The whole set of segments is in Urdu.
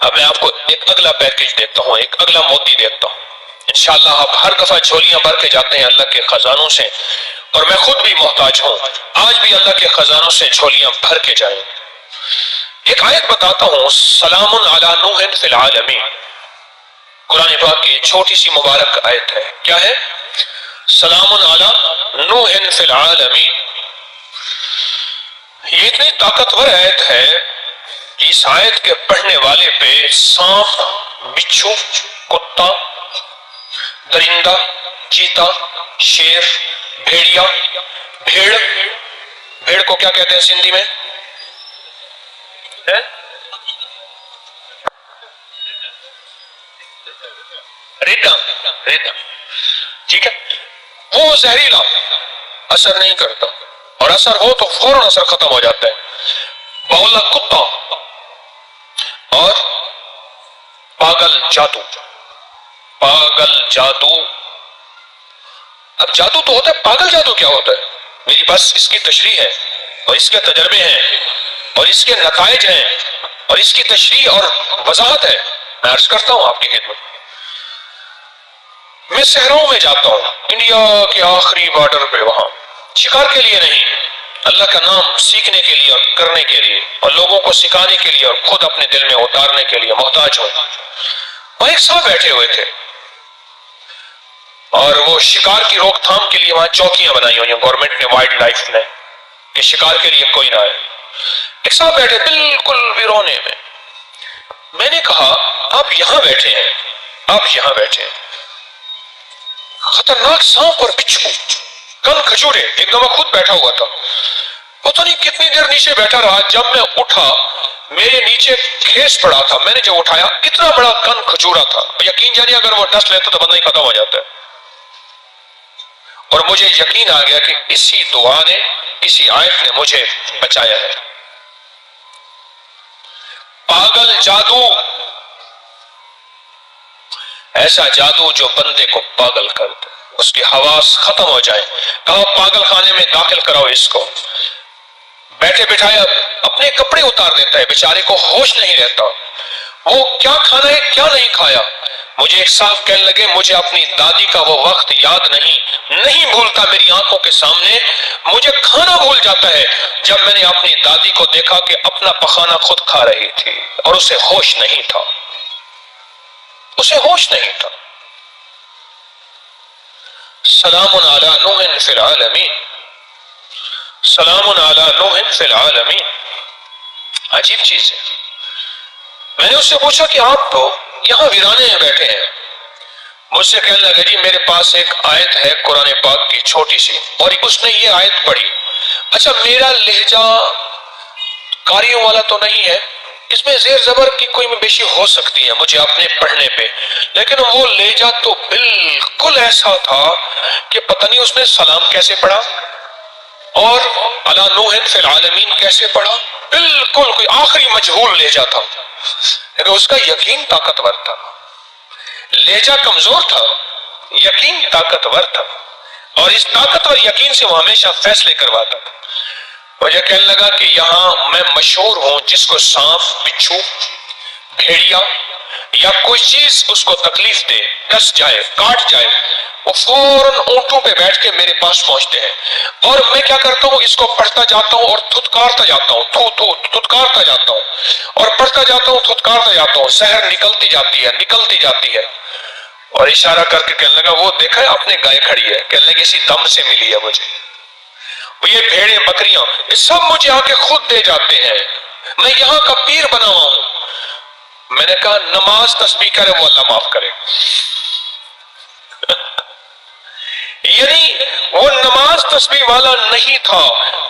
اب میں آپ کو ایک اگلا پیکج دیتا ہوں، ایک اگلا موتی دیتا ہوں. انشاءاللہ آپ ہر دفعہ جھولیاں بھر کے جاتے ہیں اللہ کے خزانوں سے، اور میں خود بھی محتاج ہوں، آج بھی اللہ کے خزانوں سے جھولیاں بھر کے جائیں. ایک آیت بتاتا ہوں، سلام علی نوح فی العالمین، قرآن پاک کی چھوٹی سی مبارک آیت ہے. کیا ہے؟ سلام علی نوح فی العالمین. یہ اتنی طاقتور آیت ہے کہ اس آیت کے پڑھنے والے پہ سانپ، بچھو، کتا، درندہ، چیتا، شیر، بھیڑیا، بھیڑ کو کیا کہتے ہیں سندھی میں؟ ریڈا، ٹھیک ہے، وہ زہریلا اثر نہیں کرتا، اور اثر ہو تو فوراً اثر ختم ہو جاتا ہے. باولا کتا اور پاگل جادو. اب جادو تو ہوتا ہے، پاگل جادو کیا ہوتا ہے؟ میری پاس اس کی تشریح ہے، اور اس کے تجربے ہیں، اور اس کے نتائج ہیں، اور اس کی تشریح اور وضاحت ہے. میں عرض کرتا ہوں آپ کی خدمت. میں صحراؤں میں جاتا ہوں، انڈیا کے آخری بارڈر پہ، وہاں شکار کے لیے نہیں، اللہ کا نام سیکھنے کے لیے اور کرنے کے لیے، اور لوگوں کو سکھانے کے لیے، اور خود اپنے دل میں اتارنے کے لیے محتاج ہوں. وہاں ایک صاحب بیٹھے ہوئے تھے، اور وہ شکار کی روک تھام کے لیے وہاں چوکیاں بنائی ہوئی ہیں گورنمنٹ نے، وائلڈ لائف نے، کہ شکار کے لیے کوئی نہ آئے. ایک صاحب بیٹھے بالکل ویرونے میں. میں نے کہا آپ یہاں بیٹھے ہیں، خطرناک سانپ اور بچھو، کن کھجورے. ایک دم خود بیٹھا ہوا تھا، پتہ نہیں کتنی دیر نیچے بیٹھا رہا. جب میں اٹھا میرے نیچے کھیس پڑا تھا، میں نے جب اٹھایا اتنا بڑا کن کھجورا تھا. یقین جانیے اگر وہ ڈس لیتا تو بندہ ہی ختم ہو جاتا ہے. اور مجھے یقین آ گیا کہ اسی دعا نے، اسی آیت نے مجھے بچایا ہے. پاگل جادو، ایسا جادو جو بندے کو پاگل کر دے، اس کی حواس ختم ہو جائے. کہا پاگل خانے میں داخل کراؤ اس کو. بیٹھے بٹھائے اپنے کپڑے اتار دیتا ہے، بیچارے کو ہوش نہیں رہتا. وہ کیا کھانا ہے کیا نہیں کھایا. مجھے ایک صاحب کہنے لگے مجھے اپنی دادی کا وہ وقت یاد نہیں بھولتا میری آنکھوں کے سامنے. مجھے کھانا بھول جاتا ہے جب میں نے اپنی دادی کو دیکھا کہ اپنا پخانا خود کھا رہی تھی اور اسے ہوش نہیں تھا. سلام علی نوح فی العالمین، سلام علی نوح فی العالمین. عجیب چیز ہے. میں نے اس سے پوچھا کہ آپ تو یہاں ویرانے میں بیٹھے ہیں. مجھ سے کہنے لگا جی میرے پاس ایک آیت ہے قرآن پاک کی چھوٹی سی، اور اس نے یہ آیت پڑھی. اچھا میرا لہجہ قاریوں والا تو نہیں ہے، اس میں زیر زبر کی کوئی بیشی ہو سکتی ہے مجھے اپنے پڑھنے پہ، لیکن وہ لہجہ تو بالکل ایسا تھا کہ پتہ نہیں اس نے سلام کیسے پڑھا اور علی نوح فی العالمین کیسے پڑھا. بالکل کوئی آخری مجہول لہجہ تھا، لیکن اس کا یقین طاقتور تھا. لہجہ کمزور تھا، یقین طاقتور تھا، اور اس طاقتور یقین سے وہ ہمیشہ فیصلے کرواتا تھا. مجھے کہنے لگا کہ یہاں میں مشہور ہوں، جس کو سانپ، بچھو، بھیڑیا یا کوئی چیز اس کو تکلیف دے، ڈس جائے، کاٹ جائے، وہ فوراً اونٹوں پہ بیٹھ کے میرے پاس پہنچتے ہیں. اور میں کیا کرتا ہوں، اس کو پڑھتا جاتا ہوں اور تھتکارتا جاتا ہوں، تھتکارتا جاتا ہوں، اور پڑھتا جاتا ہوں، تھتکارتا جاتا ہوں. زہر نکلتی جاتی ہے. اور اشارہ کر کے کہنے لگا وہ دیکھا ہے آپ نے گائے کھڑی ہے، کہنے لگا اسی دم سے ملی ہے مجھے. یہ بھیڑیں بکریاں یہ سب مجھے آ کے خود دے جاتے ہیں، میں یہاں کا پیر بنا ہوا ہوں. میں نے کہا نماز تسبیح کرے وہ اللہ معاف کرے. یعنی وہ نماز تسبیح والا نہیں تھا،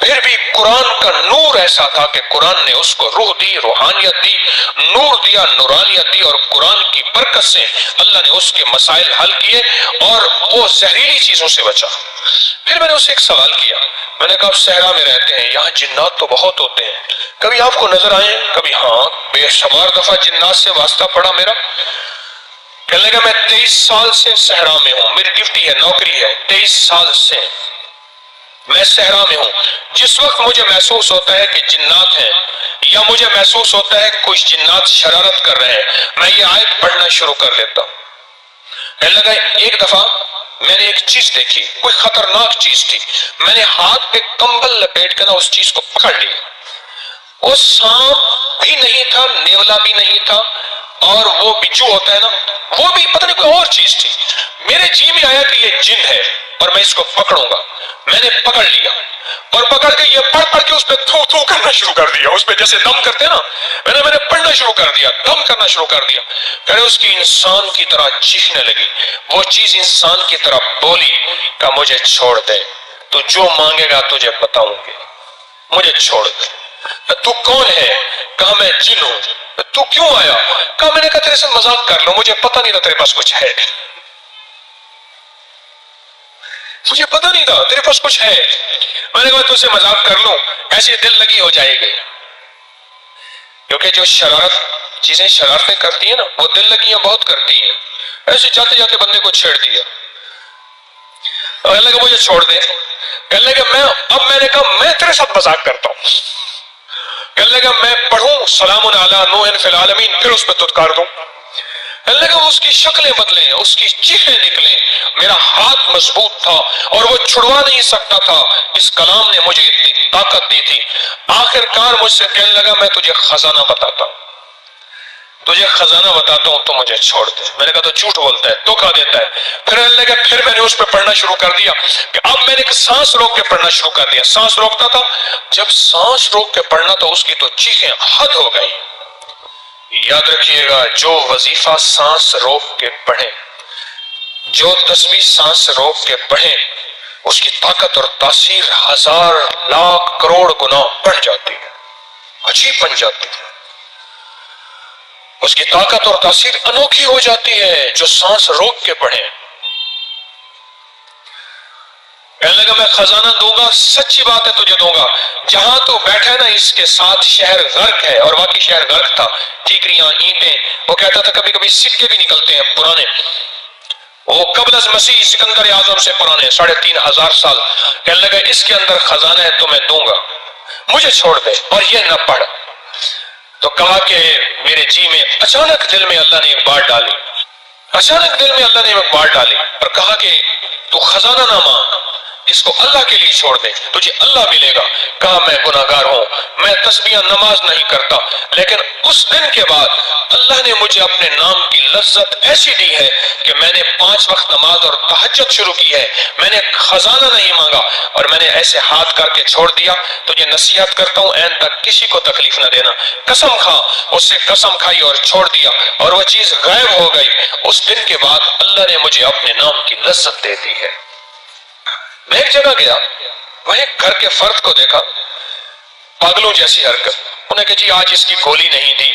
پھر بھی قرآن کا نور ایسا تھا کہ قرآن نے اس کو روح دی، روحانیت دی، نور دیا، نورانیت دی، اور قرآن کی برکت سے اللہ نے اس کے مسائل حل کیے اور وہ زہریلی چیزوں سے بچا. پھر میں نے اسے ایک سوال کیا، میں نے کہا آپ صحرا میں رہتے ہیں، یہاں جنات تو بہت ہوتے ہیں، کبھی آپ کو نظر آئے؟ کبھی ہاں، بے شمار دفعہ جنات سے واسطہ پڑا میرا. کہنے لگا میں 23 سال سے صحرا میں ہوں، میری ڈیوٹی ہے، نوکری ہے، 23 سال سے. میں صحرا میں ہوں، جس وقت مجھے محسوس ہوتا ہے کہ جنات ہیں یا مجھے محسوس ہوتا ہے کچھ جنات شرارت کر رہے ہیں، میں یہ آیت پڑھنا شروع کر دیتا ہوں۔ کہنے لگا ایک دفعہ میں نے ایک چیز دیکھی، کوئی خطرناک چیز تھی، میں نے ہاتھ پہ کمبل لپیٹ کے نا اس چیز کو پکڑ لیا۔ وہ سانپ بھی نہیں تھا، نیولا بھی نہیں تھا، اور وہ بچو ہوتا ہے نا وہ بھی پتہ نہیں کوئی اور چیز تھی۔ میرے جی میں آیا کہ یہ جن ہے اور میں اس کو پکڑوں گا۔ میں نے پکڑ لیا اور پکڑ کے یہ پڑھ کے اس پہ تھو تھو کرنا شروع کر دیا، اس پہ جیسے دم کرتے ہیں نا، میں نے پڑھنا شروع کر دیا، دم کرنا شروع کر دیا۔ پھر اس کی انسان کی طرح چیخنے لگی، وہ چیز انسان کی طرح بولی کہ مجھے چھوڑ دے، تو جو مانگے گا تجھے بتاؤں گی، مجھے چھوڑ دے۔ تو کون ہے؟ کہا میں جن ہوں۔ تو کیوں آیا؟ کہا میں نے کہا تیرے سے مذاق کر لوں، مجھے پتہ نہیں تھا تیرے پاس کچھ ہے، مجھے پتہ نہیں تھا تیرے پاس کچھ ہے۔ میں نے کہا تجھ سے مذاق کر لوں، ایسے دل لگی ہو جائے گی، کیونکہ جو چیزیں شرارتیں کرتی ہیں نا وہ دل لگیاں بہت کرتی ہیں۔ ایسے جاتے جاتے بندے کو چھیڑ دیا، کہنے لگا مجھے چھوڑ دے۔ کہنے لگا میں نے کہا میں تیرے ساتھ مذاق کرتا ہوں۔ کہنے لگا میں پڑھوں سلام علی نوح فی العالمین، پھر اس پہ دھتکار دوں۔ کہنے لگا اس کی شکلیں بدلیں، اس کی چیخیں نکلیں، میرا ہاتھ مضبوط تھا اور وہ چھڑوا نہیں سکتا تھا، اس کلام نے مجھے اتنی طاقت دی تھی۔ آخر کار مجھ سے کہنے لگا میں تجھے خزانہ بتاتا ہوں، تجھے خزانہ بتاتا ہوں تو مجھے چھوڑ دے۔ میں نے کہا تو جھوٹ بولتا ہے، دھوکا دیتا ہے۔ پھر میں نے اس پہ پڑھنا شروع کر دیا کہ اب میں نے ایک سانس روک کے پڑھنا شروع کر دیا۔ سانس روکتا تھا، جب سانس روک کے پڑھنا تو اس کی تو چیخیں حد ہو گئی۔ یاد رکھیے گا جو وظیفہ سانس روک کے پڑھیں، جو تسبیح سانس روک کے پڑھیں، اس کی طاقت اور تاثیر ہزار لاکھ کروڑ گنا بڑھ جاتی ہے، عجیب بن جاتی ہے۔ اس کی طاقت اور تاثیر انوکھی ہو جاتی ہے جو سانس روک کے پڑھیں۔ کہنے لگا میں خزانہ دوں گا، سچی بات ہے تجھے دوں گا، جہاں تو بیٹھا ہے نا اس کے ساتھ شہر غرق ہے، اور واقعی شہر غرق تھا، ٹھیکریاں، اینٹیں، وہ کہتا تھا کبھی کبھی سکے بھی نکلتے ہیں پرانے، وہ قبل از مسیح سکندر اعظم سے پرانے 3500 سال۔ کہنے لگا اس کے اندر خزانہ ہے تو میں دوں گا، مجھے چھوڑ دے اور یہ نہ پڑھ۔ تو کہا کہ میرے جی میں اچانک دل میں اللہ نے ایک بات ڈالی، اچانک دل میں اللہ نے ایک بات ڈالی اور کہا کہ تو خزانہ نہ مانگ، اس کو اللہ کے لیے چھوڑ دے، تجھے اللہ ملے گا۔ کہا میں گناہگار ہوں، میں تسبیح نماز نہیں کرتا، لیکن اس دن کے بعد اللہ نے مجھے اپنے نام کی لذت ایسی دی ہے کہ میں نے 5 وقت نماز اور تہجد شروع کی ہے، میں نے خزانہ نہیں مانگا اور میں نے ایسے ہاتھ کر کے چھوڑ دیا۔ تجھے نصیحت کرتا ہوں این تک کسی کو تکلیف نہ دینا، قسم کھا۔ اس سے قسم کھائی اور چھوڑ دیا اور وہ چیز غائب ہو گئی۔ اس دن کے بعد اللہ نے مجھے اپنے نام کی لذت دے دی ہے۔ میں ایک جگہ گیا، وہیں گھر کے فرد کو دیکھا، پاگلوں جیسی حرکت، انہیں کہ جی آج اس کی گولی نہیں دی،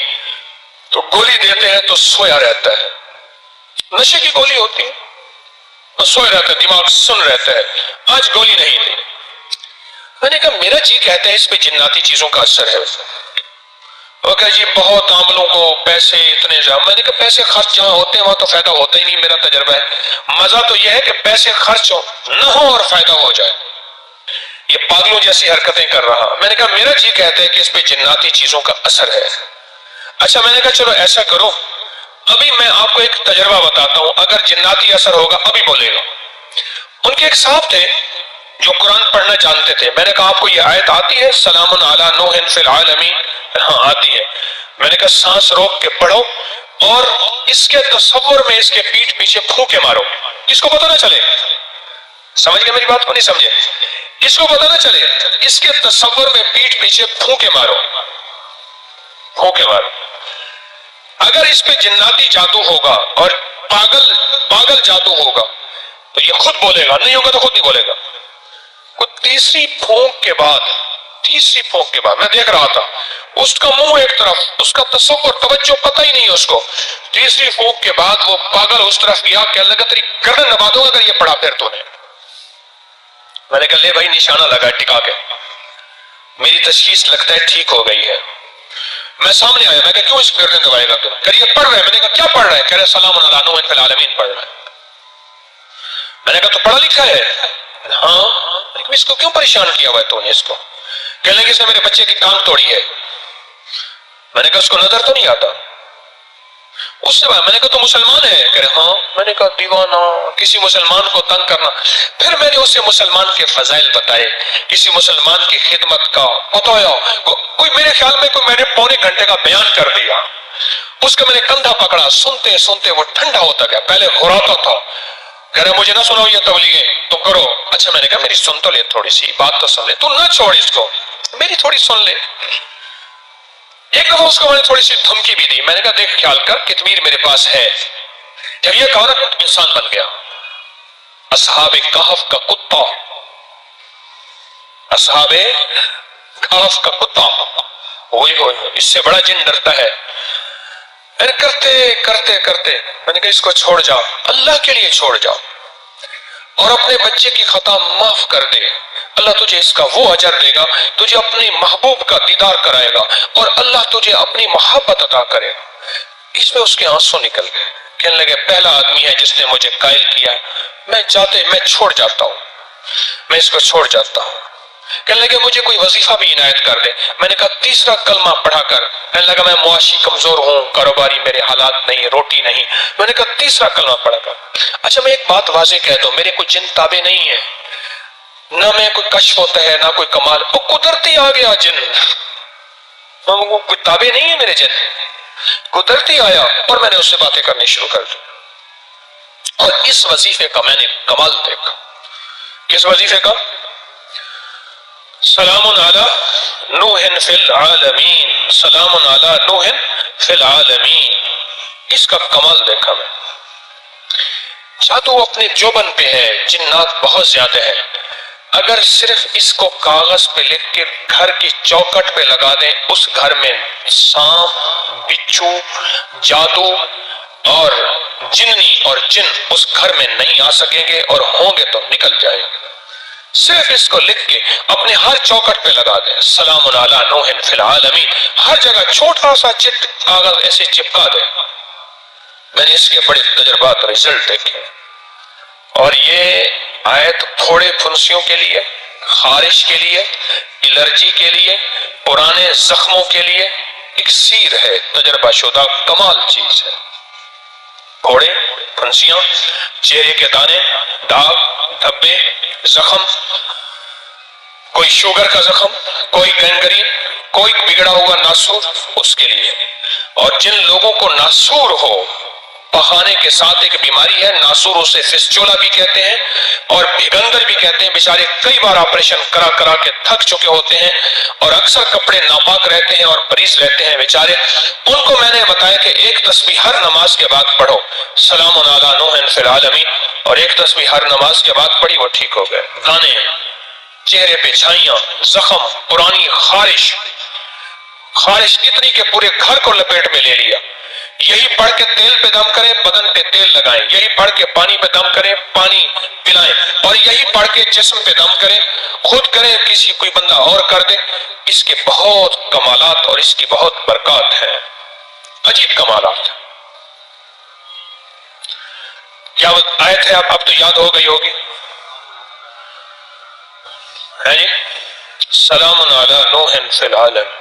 تو گولی دیتے ہیں تو سویا رہتا ہے، نشے کی گولی ہوتی ہے تو سویا رہتا ہے، دماغ سن رہتا ہے، آج گولی نہیں دی۔ میں نے کہا میرا جی کہتا ہے اس پہ جناتی چیزوں کا اثر ہے۔ وہ کہا جی بہت عاملوں کو پیسے اتنے زیادہ، میں نے کہا پیسے خرچ جہاں ہوتے ہیں وہاں تو فائدہ ہوتا ہی نہیں، میرا تجربہ ہے۔ مزہ تو یہ ہے کہ پیسے خرچ نہ ہو اور فائدہ ہو جائے، یہ پاگلوں جیسی حرکتیں کر رہا۔ میں نے کہا میرا جی کہتا ہے کہ اس پہ جناتی چیزوں کا اثر ہے۔ اچھا میں نے کہا چلو ایسا کرو، ابھی میں آپ کو ایک تجربہ بتاتا ہوں، اگر جناتی اثر ہوگا ابھی بولے گا۔ ان کے ایک صاحب تھے جو قرآن پڑھنا جانتے تھے، میں نے کہا آپ کو یہ آیت آتی ہے سلام علی نوح فی العالمین؟ ہاں آتی ہے۔ میں نے کہا سانس روک کے پڑھو اور اس کے تصور میں اس کے پیٹھ پیچھے پھونکے مارو، کس کو پتہ نہ چلے، سمجھ گئے میری بات کو نہیں سمجھے، اس کو پتہ نہ چلے، اس کے تصور میں پیٹھ پیچھے پھونکے مارو، پھونکے مارو۔ اگر اس پہ جناتی جادو ہوگا اور پاگل جادو ہوگا تو یہ خود بولے گا، نہیں ہوگا تو خود نہیں بولے گا۔ تیسری پھونک کے بعد میں دیکھ رہا تھا اس کا منہ ایک طرف، اس کا تصور توجہ پتہ ہی نہیں اس کو، تیسری پھونک کے بعد وہ پاگل اس طرف گیا کہ اللہ کا تیری گردن دبا دوں اگر یہ پڑھا پھر تو نے۔ میں نے کہا لے بھائی نشانہ لگا ٹکا کے، میری تشخیص لگتا ہے ٹھیک ہو گئی ہے۔ میں سامنے آیا، میں کہا کیوں اس گردن دبائے گا تو؟ کہ یہ پڑھ رہا ہے۔ میں نے کہا کیا پڑھ رہا ہے؟ کہہ رہا ہے سلام علی نوح فی العالمین پڑھ رہا ہے۔ میں نے کہا تو پڑھا لکھا ہے؟ ہاں. اس کو کیوں پریشان کیا ہوا ہے تو نے اس کو؟ کہنے لگے اس نے میرے بچے کی ٹانگ توڑی ہے. میں نے کہا اس کو نظر تو نہیں آتا؟ اس سے میں نے کہا تو مسلمان ہے؟ کہہ رہے ہاں. میں نے کہا دیوانہ، کسی مسلمان کو تنگ کرنا. پھر میں نے اسے مسلمان کے فضائل بتائے، کسی مسلمان کی خدمت کا بتایا. کوئی میرے خیال میں میں نے پونے گھنٹے کا بیان کر دیا. اس کا میں نے کندھا پکڑا، سنتے سنتے وہ ٹھنڈا ہوتا گیا. پہلے گھراتا تھا، کہہ رہے مجھے نہ سناؤ یہ تبلیغیں تم کرو. اچھا میں نے کہا میری سن تو لے، تھوڑی سی بات تو سن لے، تو نہ چھوڑ اس کو، میری تھوڑی سن لے. ایک دفعہ اس کو میں نے تھوڑی سی دھمکی بھی دی. میں نے کہا دیکھ خیال کر، کتمیر میرے پاس ہے. جب یہ کہا نا انسان بن گیا. اصحاب کہف کا کتا، اصحاب کہف کا کتا، وہی اس سے بڑا جن ڈرتا ہے. کرتے کرتے کرتے میں نے کہا اس کو چھوڑ جا، اللہ کے لیے چھوڑ جا اور اپنے بچے کی خطا معاف کر دے. اللہ تجھے اس کا وہ اجر دے گا، تجھے اپنے محبوب کا دیدار کرائے گا اور اللہ تجھے اپنی محبت عطا کرے گا. اس میں اس کے آنسو نکل گئے. کہنے لگے پہلا آدمی ہے جس نے مجھے قائل کیا ہے، میں چھوڑ جاتا ہوں، میں اس کو چھوڑ جاتا ہوں. کہنے لگے مجھے کوئی وظیفہ بھی عنایت کر دے. میں نے کہا تیسرا کلمہ پڑھا کر. کہنے لگا میں معاشی کمزور ہوں، کاروباری میرے حالات نہیں، روٹی نہیں. میں نے کہا تیسرا کلمہ پڑھا کر. اچھا میں ایک بات واضح کہہ دوں، میرے کوئی جن تابع نہیں ہے، نہ میں کوئی کشف ہوتا ہے نہ کوئی کمال، وہ قدرتی آ گیا جن، کوئی تابع نہیں ہے میرے جن، قدرتی آیا اور میں نے اس سے باتیں کرنی شروع کر دی. اور اس وظیفے کا میں نے کمال دیکھا. کس وظیفے کا؟ سلام علی نوح فی العالمین، سلام علی نوح فی العالمین. اس کا کمال دیکھا میں. جادو اپنے جوبن پہ ہے، جنات بہت زیادہ ہے. اگر صرف اس کو کاغذ پہ لکھ کے گھر کی چوکٹ پہ لگا دیں، اس گھر میں سانپ، بچھو، جادو اور جنی اور جن اس گھر میں نہیں آ سکیں گے، اور ہوں گے تو نکل جائیں گے. صرف اس کو لکھ کے اپنے ہر چوکٹ پہ لگا دیں، سلام علی نوح فی العالمین، ہر جگہ چھوٹا سا چٹ کاغذ ایسے چپکا دیں. میں نے اس کے بڑے تجربات رزلٹ دیکھے. اور یہ آیت پھوڑے پھنسیوں کے لیے، خارش کے لیے، الرجی کے لیے، پرانے زخموں کے لیے اکسیر ہے، تجربہ شدہ کمال چیز ہے. پھوڑے پھنسیاں، چہرے کے دانے، داغ، دھبے، زخم، کوئی شوگر کا زخم، کوئی گینگرین، کوئی بگڑا ہوا ناسور، اس کے لیے. اور جن لوگوں کو ناسور ہو، پخانے کے ساتھ ایک بیماری ہے، ناسور اسے فسچولا بھی کہتے ہیں اور بھگندر بھی کہتے ہیں. بیچارے کئی بار آپریشن کرا کرا کے تھک چکے ہوتے ہیں اور اکثر کپڑے ناپاک رہتے ہیں اور مریض رہتے ہیں بیچارے. ان کو میں نے بتایا کہ ایک تسبیح ہر نماز کے بعد پڑھو، سلام علی نوح فی العالمین، اور ایک تسبیح ہر نماز کے بعد پڑھی، وہ ٹھیک ہو گئے. دانے، چہرے پہ چھائیاں، زخم، پرانی خارش اتنی کہ پورے گھر کو لپیٹ میں لے لیا. یہی پڑھ کے تیل پہ دم کریں، بدن پہ تیل لگائیں. یہی پڑھ کے پانی پہ دم کریں، پانی پلائیں. اور یہی پڑھ کے جسم پہ دم کریں، خود کریں، کسی کوئی بندہ اور کر دے. اس کے بہت کمالات اور اس کی بہت برکات ہیں، عجیب کمالات. کیا آیت ہے؟ اب تو یاد ہو گئی ہوگی، ہے جی، سلام علی نوح فی العالمین.